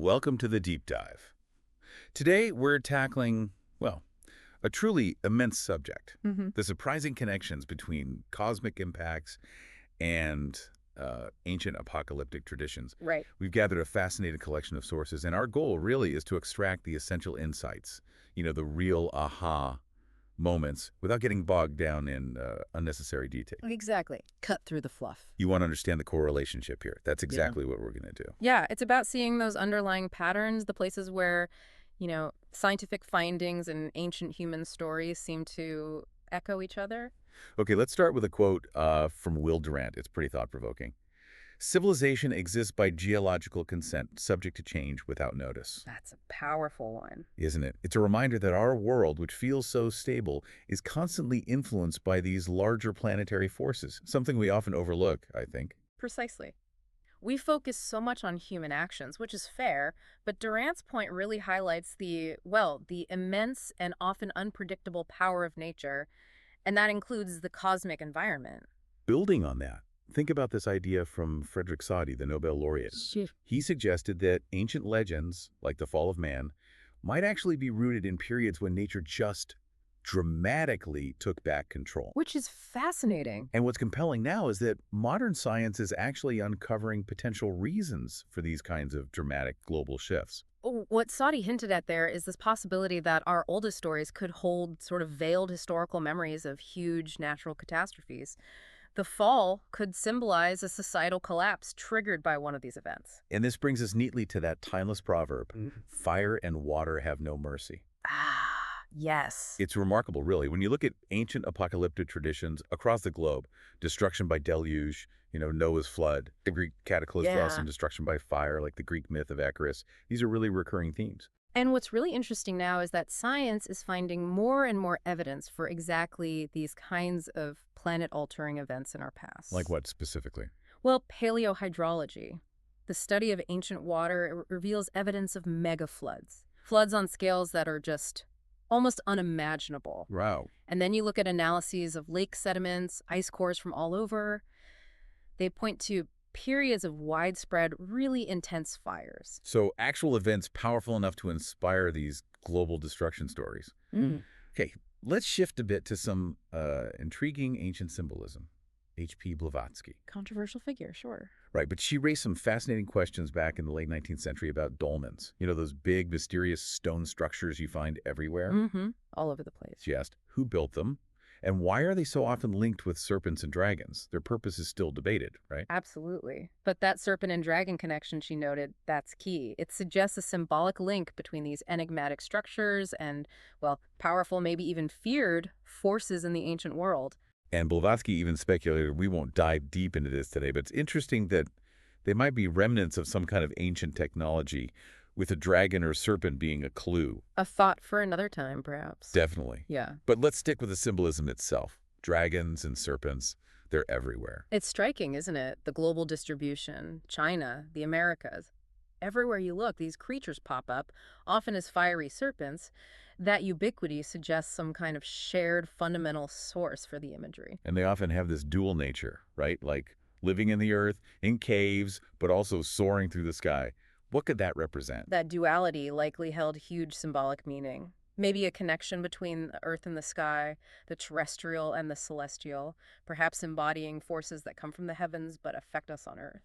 Welcome to the deep dive. Today we're tackling, well, a truly immense subject, Hmm. the surprising connections between cosmic impacts and ancient apocalyptic traditions. Right. We've gathered a fascinating collection of sources, and our goal really is to extract the essential insights, the real aha moments, without getting bogged down in unnecessary detail. Exactly. Cut through the fluff. You want to understand the core relationship here. That's Yeah. exactly what we're going to do. Yeah, it's about seeing those underlying patterns, the places where, scientific findings and ancient human stories seem to echo each other. Okay, let's start with a quote from Will Durant. It's pretty thought-provoking. Civilization exists by geological consent, subject to change without notice. That's a powerful one. Isn't it? It's a reminder that our world, which feels so stable, is constantly influenced by these larger planetary forces, something we often overlook, I think. Precisely. We focus so much on human actions, which is fair, but Durant's point really highlights the immense and often unpredictable power of nature, and that includes the cosmic environment. Building on that, think about this idea from Frederick Soddy, the Nobel laureate. He suggested that ancient legends, like the fall of man, might actually be rooted in periods when nature just dramatically took back control. Which is fascinating. And what's compelling now is that modern science is actually uncovering potential reasons for these kinds of dramatic global shifts. What Saudi hinted at there is this possibility that our oldest stories could hold sort of veiled historical memories of huge natural catastrophes. The fall could symbolize a societal collapse triggered by one of these events. And this brings us neatly to that timeless proverb, fire and water have no mercy. Ah, yes. It's remarkable, really. When you look at ancient apocalyptic traditions across the globe, destruction by deluge, Noah's flood, the Greek cataclysm, Yeah. and destruction by fire, like the Greek myth of Icarus, these are really recurring themes. And what's really interesting now is that science is finding more and more evidence for exactly these kinds of planet-altering events in our past. Like what specifically? Well, paleohydrology, the study of ancient water, reveals evidence of mega floods. Floods on scales that are just almost unimaginable. Wow. And then you look at analyses of lake sediments, ice cores from all over. They point to periods of widespread, really intense fires. So actual events powerful enough to inspire these global destruction stories. Mm. Okay, let's shift a bit to some intriguing ancient symbolism. H.P. Blavatsky. Controversial figure, sure. Right, but she raised some fascinating questions back in the late 19th century about dolmens. Those big, mysterious stone structures you find everywhere? Mm-hmm. All over the place. She asked, who built them? And why are they so often linked with serpents and dragons? Their purpose is still debated, right? Absolutely. But that serpent and dragon connection she noted, that's key. It suggests a symbolic link between these enigmatic structures and, well, powerful, maybe even feared forces in the ancient world. And Blavatsky even speculated, we won't dive deep into this today, but it's interesting that they might be remnants of some kind of ancient technology, with a dragon or serpent being a clue. A thought for another time, perhaps. Definitely. Yeah. But let's stick with the symbolism itself. Dragons and serpents, they're everywhere. It's striking, isn't it? The global distribution, China, the Americas. Everywhere you look, these creatures pop up, often as fiery serpents. That ubiquity suggests some kind of shared fundamental source for the imagery. And they often have this dual nature, right? Like living in the earth, in caves, but also soaring through the sky. What could that represent? That duality likely held huge symbolic meaning. Maybe a connection between the earth and the sky, the terrestrial and the celestial, perhaps embodying forces that come from the heavens but affect us on earth.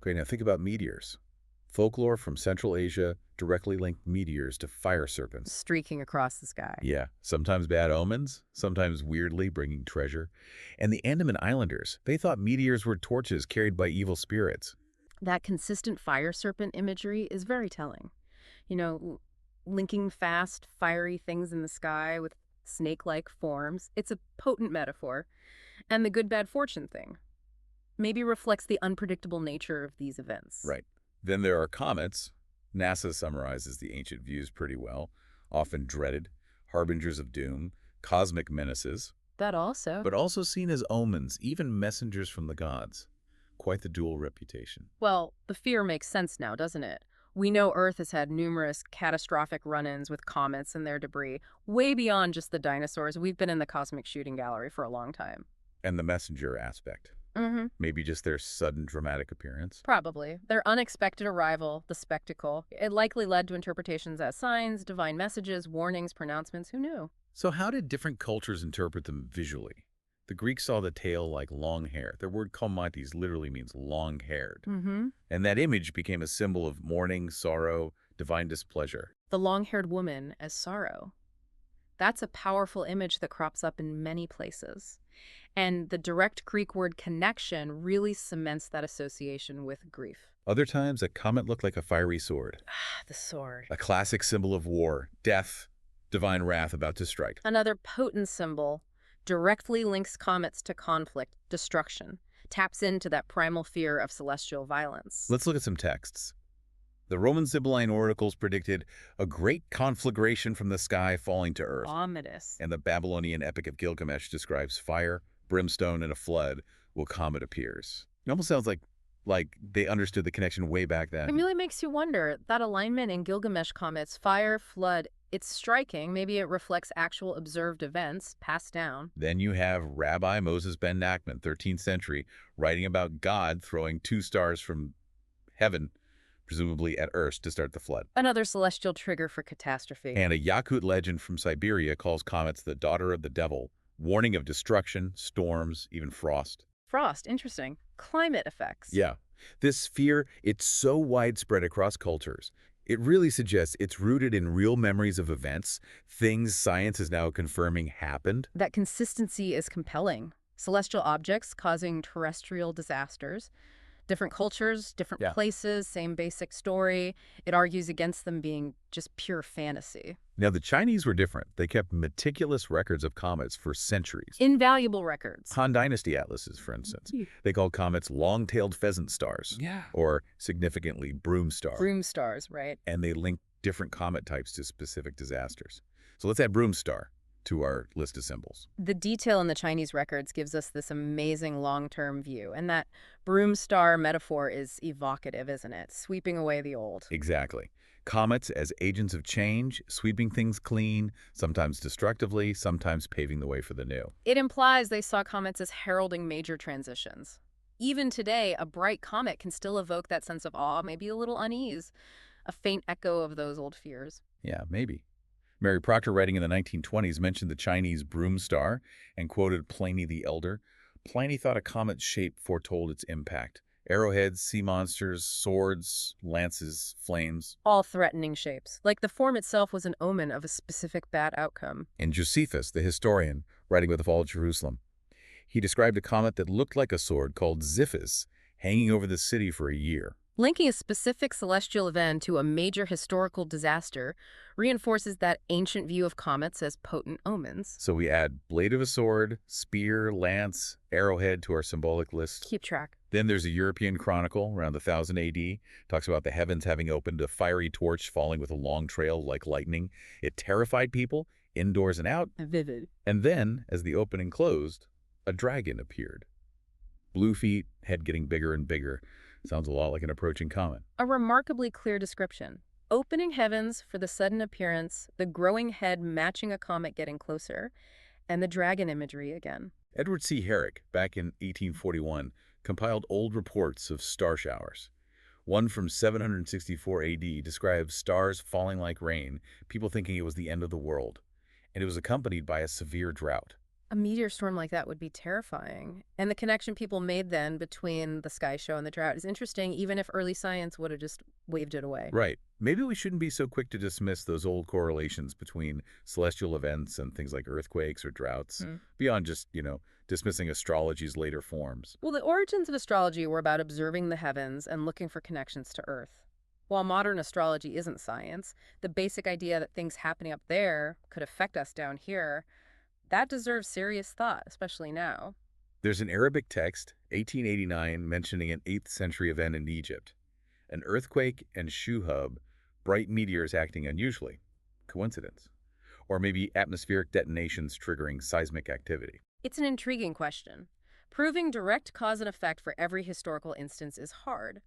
Okay, now think about meteors. Folklore from Central Asia directly linked meteors to fire serpents. Streaking across the sky. Yeah, sometimes bad omens, sometimes weirdly bringing treasure. And the Andaman Islanders, they thought meteors were torches carried by evil spirits. That consistent fire serpent imagery is very telling. Linking fast, fiery things in the sky with snake-like forms. It's a potent metaphor. And the good-bad fortune thing maybe reflects the unpredictable nature of these events. Right. Then there are comets. NASA summarizes the ancient views pretty well. Often dreaded, harbingers of doom, cosmic menaces, That also. but also seen as omens, even messengers from the gods. Quite the dual reputation. Well, the fear makes sense now, doesn't it? We know Earth has had numerous catastrophic run-ins with comets and their debris, way beyond just the dinosaurs. We've been in the cosmic shooting gallery for a long time. And the messenger aspect. Mm-hmm. Maybe just their sudden dramatic appearance. Probably. Their unexpected arrival, the spectacle, it likely led to interpretations as signs, divine messages, warnings, pronouncements. Who knew? So how did different cultures interpret them visually? The Greeks saw the tail like long hair. Their word kalmatis literally means long-haired. Mm-hmm. And that image became a symbol of mourning, sorrow, divine displeasure. The long-haired woman as sorrow. That's a powerful image that crops up in many places. And the direct Greek word connection really cements that association with grief. Other times, a comet looked like a fiery sword, Ah, the sword. a classic symbol of war, death, divine wrath about to strike. Another potent symbol directly links comets to conflict, destruction, taps into that primal fear of celestial violence. Let's look at some texts. The Roman Sibylline oracles predicted a great conflagration from the sky falling to earth. Ominous. And the Babylonian epic of Gilgamesh describes fire, brimstone, and a flood while comet appears. It almost sounds like they understood the connection way back It then. really makes you wonder, that alignment in Gilgamesh comets, fire, flood, it's striking. Maybe it reflects actual observed events passed down. Then you have Rabbi Moses ben Nachman, 13th century, writing about God throwing 2 stars from heaven, presumably at Earth, to start the flood. Another celestial trigger for catastrophe. And a Yakut legend from Siberia calls comets the daughter of the devil, warning of destruction, storms, even frost. Frost, interesting. Climate effects. Yeah, this fear, it's so widespread across cultures. It really suggests it's rooted in real memories of events, things science is now confirming happened. That consistency is compelling. Celestial objects causing terrestrial disasters. Different cultures, different Yeah. places, same basic story. It argues against them being just pure fantasy. Now, the Chinese were different. They kept meticulous records of comets for centuries. Invaluable records. Han Dynasty atlases, for instance. They called comets long-tailed pheasant stars, Yeah. or significantly broom star. Broom stars, right? And they linked different comet types to specific disasters. So let's add broom star to our list of symbols. The detail in the Chinese records gives us this amazing long-term view. And that broom star metaphor is evocative, isn't it? Sweeping away the old. Exactly. Comets as agents of change, sweeping things clean, sometimes destructively, sometimes paving the way for the new. It implies they saw comets as heralding major transitions. Even today, a bright comet can still evoke that sense of awe, maybe a little unease, a faint echo of those old fears. Yeah, maybe. Mary Proctor, writing in the 1920s, mentioned the Chinese broom star and quoted Pliny the Elder. Pliny thought a comet's shape foretold its impact. Arrowheads, sea monsters, swords, lances, flames. All threatening shapes, like the form itself was an omen of a specific bad outcome. And Josephus, the historian, writing about the fall of Jerusalem, he described a comet that looked like a sword called Xiphis, hanging over the city for a year. Linking a specific celestial event to a major historical disaster reinforces that ancient view of comets as potent omens. So we add blade of a sword, spear, lance, arrowhead to our symbolic list. Keep track. Then there's a European chronicle around 1000 AD, talks about the heavens having opened, a fiery torch falling with a long trail like lightning. It terrified people, indoors and out. Vivid. And then, as the opening closed, a dragon appeared. Blue feet, head getting bigger and bigger. Sounds a lot like an approaching comet. A remarkably clear description. Opening heavens for the sudden appearance, the growing head matching a comet getting closer, and the dragon imagery again. Edward C. Herrick, back in 1841, compiled old reports of star showers. One from 764 AD describes stars falling like rain, people thinking it was the end of the world. And it was accompanied by a severe drought. A meteor storm like that would be terrifying. And the connection people made then between the sky show and the drought is interesting, even if early science would have just waved it away. Right. Maybe we shouldn't be so quick to dismiss those old correlations between celestial events and things like earthquakes or droughts, beyond just, dismissing astrology's later forms. Well, the origins of astrology were about observing the heavens and looking for connections to Earth. While modern astrology isn't science, the basic idea that things happening up there could affect us down here, that deserves serious thought, especially now. There's an Arabic text, 1889, mentioning an 8th century event in Egypt. An earthquake and Shuhub, bright meteors acting unusually. Coincidence? Or maybe atmospheric detonations triggering seismic activity. It's an intriguing question. Proving direct cause and effect for every historical instance is hard.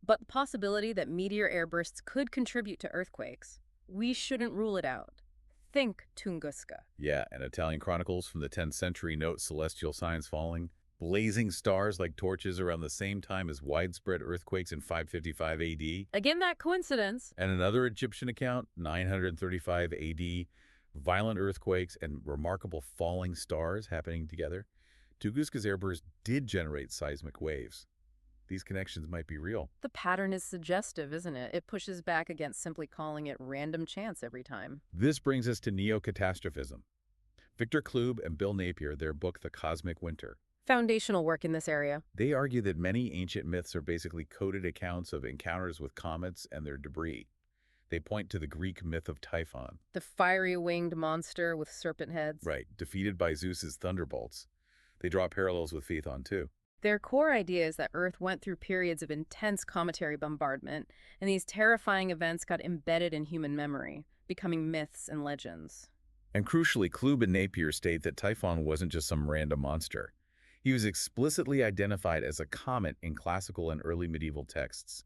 But the possibility that meteor airbursts could contribute to earthquakes, we shouldn't rule it out. Think Tunguska. Yeah, and Italian chronicles from the 10th century note celestial signs falling. blazing stars like torches around the same time as widespread earthquakes in 555 AD. Again, that coincidence. And another Egyptian account, 935 AD, violent earthquakes and remarkable falling stars happening together. Tunguska's airburst did generate seismic waves. These connections might be real. The pattern is suggestive, isn't it? It pushes back against simply calling it random chance every time. This brings us to neo-catastrophism. Victor Klube and Bill Napier, their book The Cosmic Winter. Foundational work in this area. They argue that many ancient myths are basically coded accounts of encounters with comets and their debris. They point to the Greek myth of Typhon. The fiery-winged monster with serpent heads. Right, defeated by Zeus's thunderbolts. They draw parallels with Phaethon too. Their core idea is that Earth went through periods of intense cometary bombardment, and these terrifying events got embedded in human memory, becoming myths and legends. And crucially, Klube and Napier state that Typhon wasn't just some random monster. He was explicitly identified as a comet in classical and early medieval texts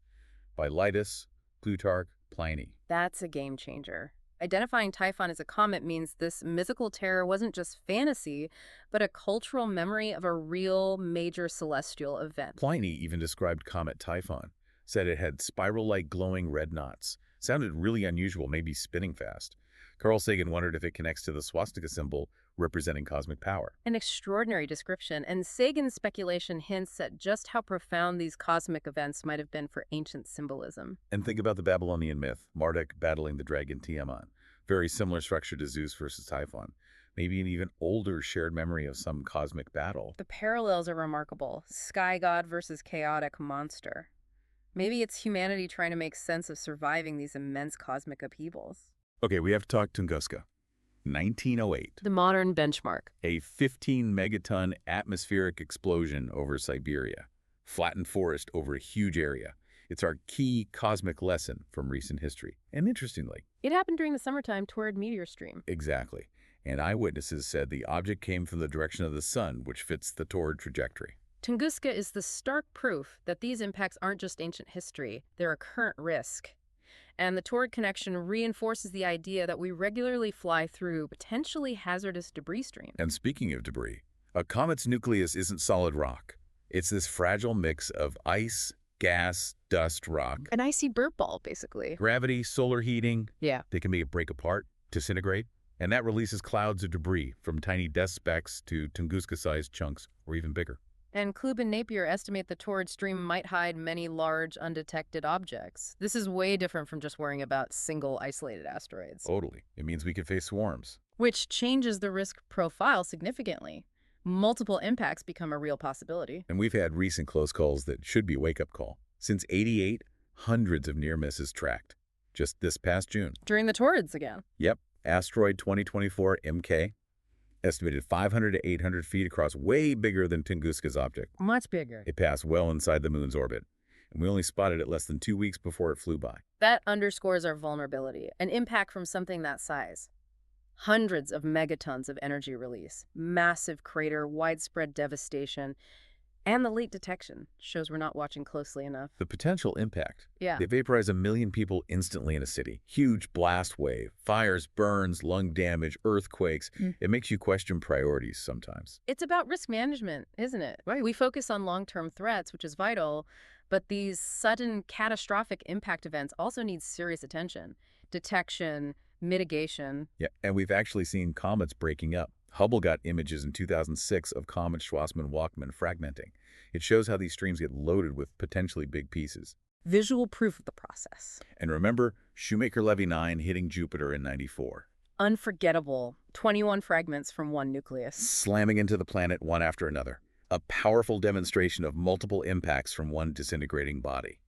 by Leitus, Plutarch, Pliny. That's a game changer. Identifying Typhon as a comet means this mythical terror wasn't just fantasy, but a cultural memory of a real major celestial event. Pliny even described Comet Typhon, said it had spiral-like glowing red knots. Sounded really unusual, maybe spinning fast. Carl Sagan wondered if it connects to the swastika symbol representing cosmic power. An extraordinary description, and Sagan's speculation hints at just how profound these cosmic events might have been for ancient symbolism. And think about the Babylonian myth, Marduk battling the dragon Tiamat. Very similar structure to Zeus versus Typhon. Maybe an even older shared memory of some cosmic battle. The parallels are remarkable. Sky god versus chaotic monster. Maybe it's humanity trying to make sense of surviving these immense cosmic upheavals. Okay, we have to talk Tunguska. 1908. The modern benchmark. A 15-megaton atmospheric explosion over Siberia. Flattened forest over a huge area. It's our key cosmic lesson from recent history. And interestingly, It happened during the summertime toward meteor stream. exactly. And eyewitnesses said the object came from the direction of the sun, which fits the toward trajectory. Tunguska is the stark proof that these impacts aren't just ancient history, they're a current risk. And the Toward connection reinforces the idea that we regularly fly through potentially hazardous debris streams. And speaking of debris, a comet's nucleus isn't solid rock. It's this fragile mix of ice, gas, dust, rock. An icy burp ball, basically. Gravity, solar heating, Yeah. they can make it break apart, disintegrate, and that releases clouds of debris from tiny dust specks to Tunguska-sized chunks or even bigger. And Klube and Napier estimate the Toward stream might hide many large, undetected objects. This is way different from just worrying about single, isolated asteroids. Totally. It means we can face swarms. Which changes the risk profile significantly. Multiple impacts become a real possibility. And we've had recent close calls that should be a wake-up call. Since '88, hundreds of near misses tracked. Just this past June. During the Torrids again. Yep. Asteroid 2024 MK. Estimated 500 to 800 feet across, way bigger than Tunguska's object. Much bigger. It passed well inside the moon's orbit, and we only spotted it less than 2 weeks before it flew by. That underscores our vulnerability. An impact from something that size. Hundreds of megatons of energy release, massive crater, widespread devastation, and the late detection shows we're not watching closely enough. The potential impact. Yeah. They vaporize 1 million people instantly in a city. Huge blast wave, fires, burns, lung damage, earthquakes. It makes you question priorities sometimes. It's about risk management, isn't it? Right. We focus on long-term threats, which is vital, but these sudden catastrophic impact events also need serious attention. Detection, mitigation. Yeah, and we've actually seen comets breaking up. Hubble got images in 2006 of comet Schwarzmann-Walkman fragmenting. It shows how these streams get loaded with potentially big pieces. Visual proof of the process. And remember, Shoemaker-Levy 9 hitting Jupiter in '94. Unforgettable. 21 fragments from one nucleus. Slamming into the planet one after another. A powerful demonstration of multiple impacts from one disintegrating body.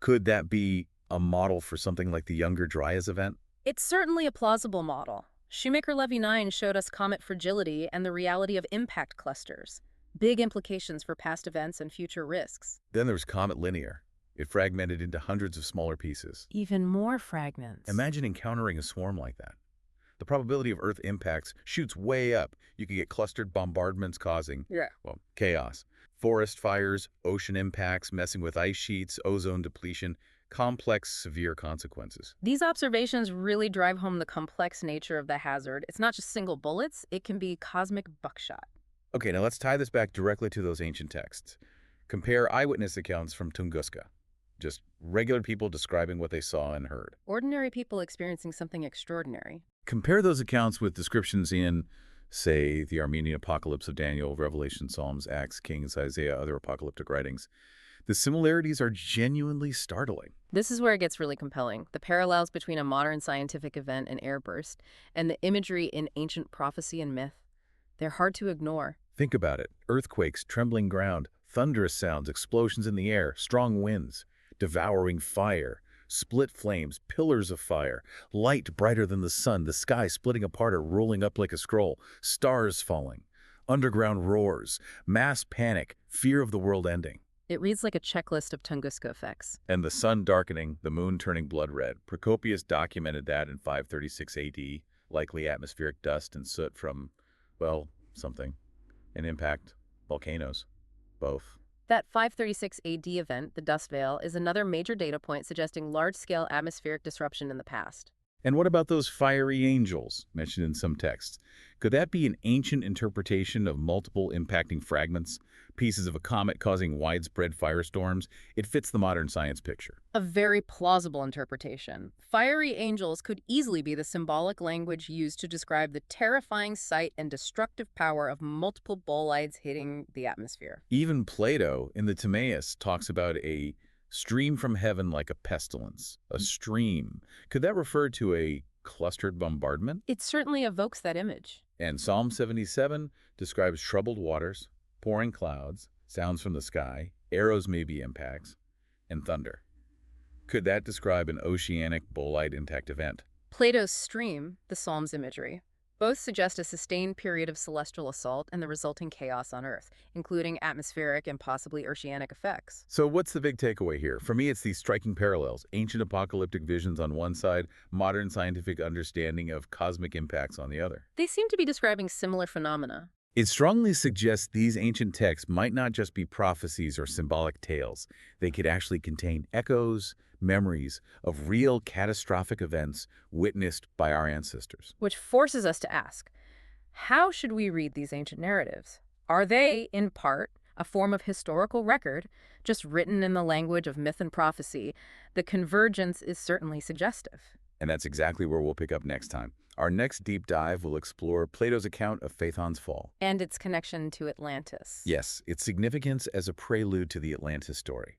Could that be a model for something like the Younger Dryas event? It's certainly a plausible model. Shoemaker-Levy 9 showed us comet fragility and the reality of impact clusters. Big implications for past events and future risks. Then there's Comet Linear. It fragmented into hundreds of smaller pieces. Even more fragments. Imagine encountering a swarm like that. The probability of Earth impacts shoots way up. You could get clustered bombardments causing, well, chaos. Forest fires, ocean impacts, messing with ice sheets, ozone depletion, complex, severe consequences. These observations really drive home the complex nature of the hazard. It's not just single bullets, it can be cosmic buckshot. Okay, now let's tie this back directly to those ancient texts. Compare eyewitness accounts from Tunguska, just regular people describing what they saw and heard. Ordinary people experiencing something extraordinary. Compare those accounts with descriptions in, say, the Armenian Apocalypse of Daniel, Revelation, Psalms, Acts, Kings, Isaiah, other apocalyptic writings. The similarities are genuinely startling. This is where it gets really compelling. The parallels between a modern scientific event, an airburst, and the imagery in ancient prophecy and myth, they're hard to ignore. Think about it. Earthquakes, trembling ground, thunderous sounds, explosions in the air, strong winds, devouring fire, split flames, pillars of fire, light brighter than the sun, the sky splitting apart or rolling up like a scroll, stars falling, underground roars, mass panic, fear of the world ending. It reads like a checklist of Tunguska effects. And the sun darkening, the moon turning blood red. Procopius documented that in 536 AD, likely atmospheric dust and soot from, well, something. An impact, volcanoes, both. That 536 AD event, the dust veil, is another major data point suggesting large-scale atmospheric disruption in the past. And what about those fiery angels mentioned in some texts? Could that be an ancient interpretation of multiple impacting fragments, pieces of a comet causing widespread firestorms? It fits the modern science picture. A very plausible interpretation. Fiery angels could easily be the symbolic language used to describe the terrifying sight and destructive power of multiple bolides hitting the atmosphere. Even Plato in the Timaeus talks about a stream from heaven like a pestilence, a stream. Could that refer to a clustered bombardment? It certainly evokes that image. And Psalm 77 describes troubled waters, pouring clouds, sounds from the sky, arrows may be impacts, and thunder. Could that describe an oceanic bolide intact event? Plato's stream, the Psalms imagery, both suggest a sustained period of celestial assault and the resulting chaos on Earth, including atmospheric and possibly oceanic effects. So what's the big takeaway here? For me, it's these striking parallels. Ancient apocalyptic visions on one side, modern scientific understanding of cosmic impacts on the other. They seem to be describing similar phenomena. It strongly suggests these ancient texts might not just be prophecies or symbolic tales. They could actually contain echoes, memories of real catastrophic events witnessed by our ancestors. Which forces us to ask, how should we read these ancient narratives? Are they, in part, a form of historical record, just written in the language of myth and prophecy? The convergence is certainly suggestive. And that's exactly where we'll pick up next time. Our next deep dive will explore Plato's account of Phaethon's fall. And its connection to Atlantis. Yes, its significance as a prelude to the Atlantis story.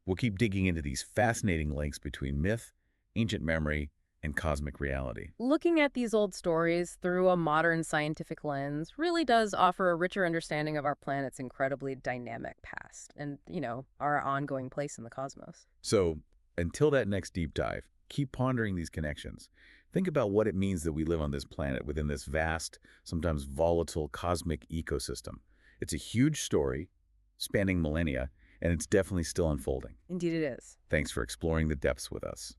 We'll keep digging into these fascinating links between myth, ancient memory, and cosmic reality. Looking at these old stories through a modern scientific lens really does offer a richer understanding of our planet's incredibly dynamic past and, our ongoing place in the cosmos. So, until that next deep dive, keep pondering these connections. Think about what it means that we live on this planet within this vast, sometimes volatile cosmic ecosystem. It's a huge story, spanning millennia, and it's definitely still unfolding. Indeed it is. Thanks for exploring the depths with us.